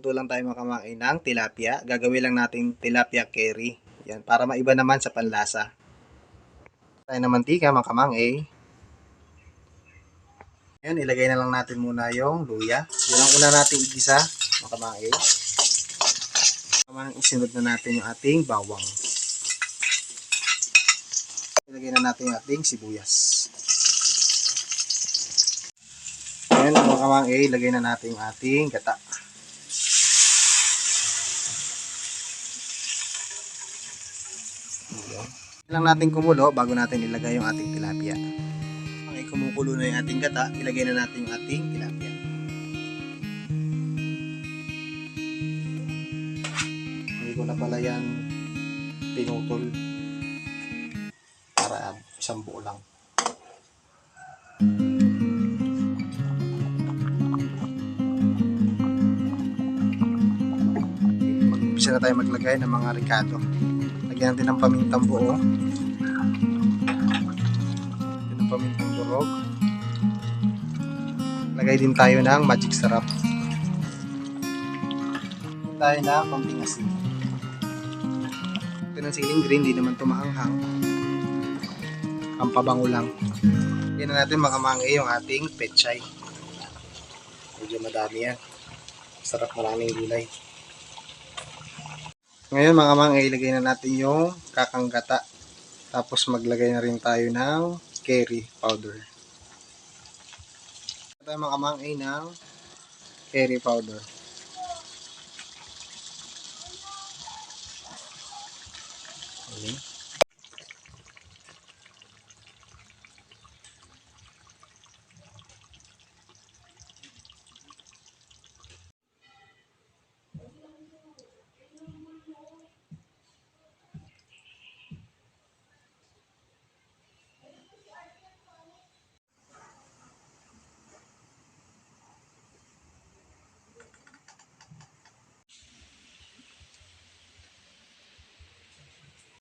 magluto lang tayo mga kamangay ng tilapia. Gagawin lang natin tilapia curry. Yan, para maiba naman sa panlasa. Tayo ng mantika mga kamangay. Yan, ilagay na lang natin muna yung luya. Yan ang una natin igisa mga kamangay. Isunod na natin yung ating bawang. Ilagay na natin yung ating sibuyas. Yan mga kamangay, ilagay na natin yung ating gata. Lang natin kumulo bago natin ilagay yung ating tilapia. Okay, kumukulo na yung ating gata, ilagay na natin yung ating tilapia. Hindi ko na pala yan pinutol para isang buo lang. Mag-umpisa na tayo maglagay ng mga ricado. Lagyan natin ng pamintang buo. Lagyan ng pamintang durog. Lagay din tayo ng magic sarap. Lagyan tayo ng konting asin. Ito ng siling green, di naman tumahanghang. Pampabango lang. Lagyan na natin mga kamangay yung ating pechay. Medyo madami yan. Sarap, maraming gulay. Ngayon mga kamangay, ilagay na natin yung kakang gata. Tapos maglagay na rin tayo ng curry powder. Tayo mga kamangay ng curry powder. Okay.